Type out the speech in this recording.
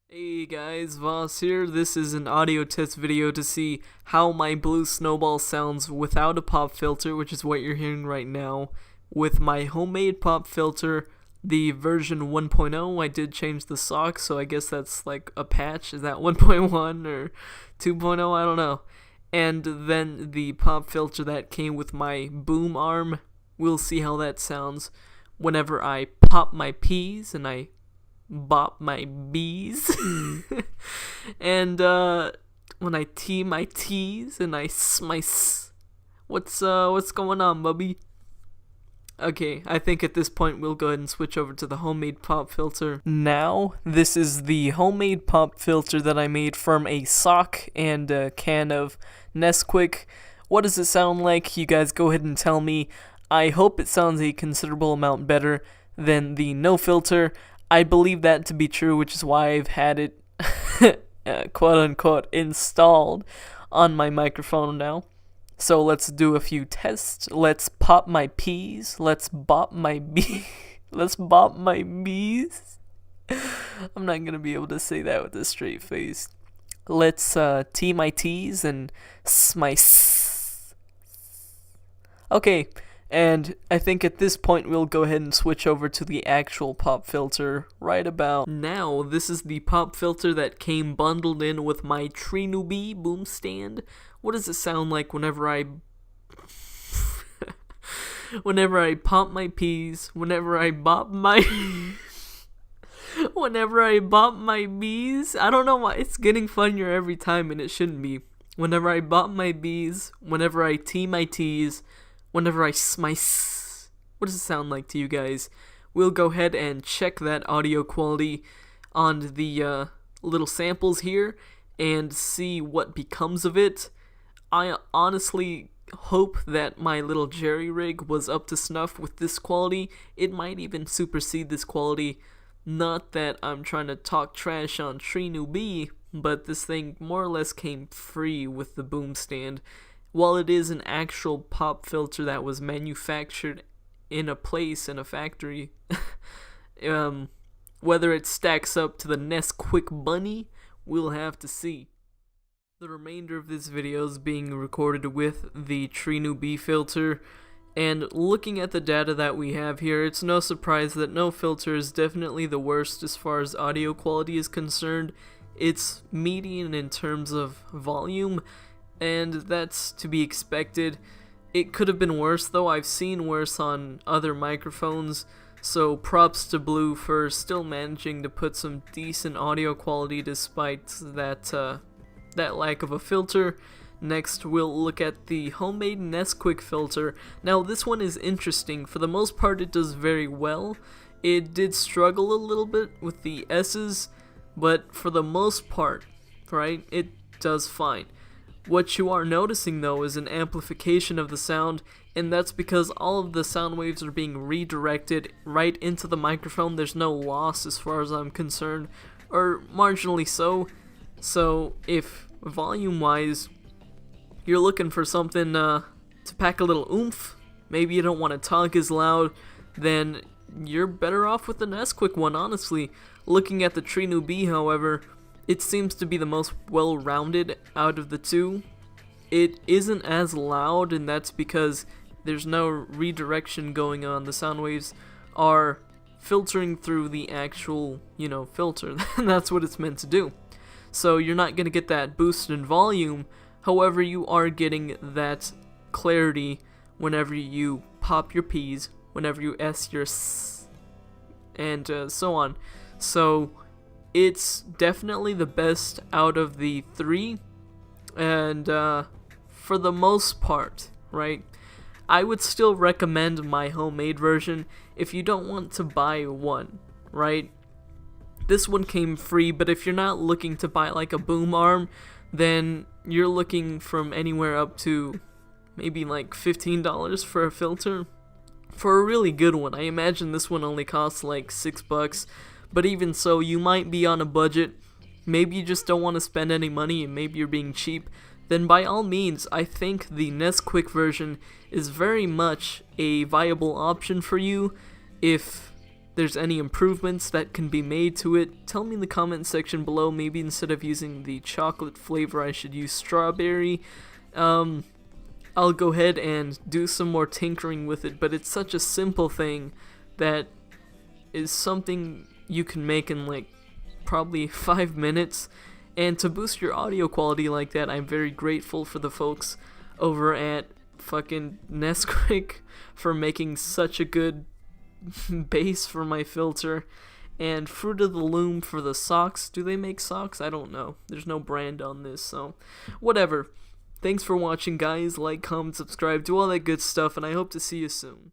Hey guys, Voss here. This is an audio test video to see how my blue snowball sounds without a pop filter, which is what you're hearing right now. With my homemade pop filter, the version 1.0, I did change the sock, so I guess that's like a patch. Is that 1.1 or 2.0? I don't know. And then the pop filter that came with my boom arm. We'll see how that sounds whenever I pop my peas and I bop my bees. And when I tee my tees and I smice. What's going on, bubby? Okay, I think at this point we'll go ahead and switch over to the homemade pop filter. Now, this is the homemade pop filter that I made from a sock and a can of Nesquik. What does it sound like? You guys go ahead and tell me. I hope it sounds a considerable amount better than the no filter. I believe that to be true, which is why I've had it quote unquote installed on my microphone now. So let's do a few tests. Let's pop my peas. Let's bop my let's bop my bees. I'm not gonna be able to say that with a straight face. Let's tee my tees and smice. Okay. And I think at this point we'll go ahead and switch over to the actual pop filter right about now. This is the pop filter that came bundled in with my Premade boom stand. What does it sound like whenever I whenever I pop my peas, whenever I bop my whenever I bop my bees? I don't know why it's getting funnier every time and it shouldn't be. Whenever I bop my bees, whenever I tee my teas, whenever I smice. What does it sound like to you guys? We'll go ahead and check that audio quality on the little samples here and see what becomes of it. I honestly hope that my little jerry rig was up to snuff with this quality. It might even supersede this quality. Not that I'm trying to talk trash on Premade, but this thing more or less came free with the boom stand. While it is an actual pop filter that was manufactured in a place in a factory, whether it stacks up to the Nesquik bunny, we'll have to see. The remainder of this video is being recorded with the Premade filter, and looking at the data that we have here, it's no surprise that no filter is definitely the worst as far as audio quality is concerned. It's median in terms of volume, and that's to be expected. It could have been worse though. I've seen worse on other microphones, so props to Blue for still managing to put some decent audio quality despite that lack of a filter. Next we'll look at the homemade Nesquik filter. Now this one is interesting. For the most part it does very well. It did struggle a little bit with the S's, but for the most part, right, it does fine. What you are noticing though is an amplification of the sound, and that's because all of the sound waves are being redirected right into the microphone. There's no loss as far as I'm concerned, or marginally so. So if volume wise you're looking for something to pack a little oomph, maybe you don't want to talk as loud, then you're better off with the Nesquik one, honestly. Looking at the Premade, however, it seems to be the most well-rounded out of the two. It isn't as loud, and that's because there's no redirection going on. The sound waves are filtering through the actual, filter. That's what it's meant to do. So you're not going to get that boost in volume. However, you are getting that clarity whenever you pop your P's, whenever you S your S, and so on. So it's definitely the best out of the three, and for the most part, right, I would still recommend my homemade version if you don't want to buy one, right? This one came free, but if you're not looking to buy like a boom arm, then you're looking from anywhere up to maybe like $15 for a filter. For a really good one, I imagine this one only costs like $6. But even so, you might be on a budget, maybe you just don't want to spend any money and maybe you're being cheap, then by all means, I think the Nesquik version is very much a viable option for you if there's any improvements that can be made to it, tell me in the comment section below. Maybe instead of using the chocolate flavor, I should use strawberry. I'll go ahead and do some more tinkering with it, but it's such a simple thing that is something you can make in like probably 5 minutes. And to boost your audio quality like that, I'm very grateful for the folks over at fucking Nesquik for making such a good base for my filter. And Fruit of the Loom for the socks. Do they make socks? I don't know. There's no brand on this, so whatever. Thanks for watching, guys. Like, comment, subscribe, do all that good stuff, and I hope to see you soon.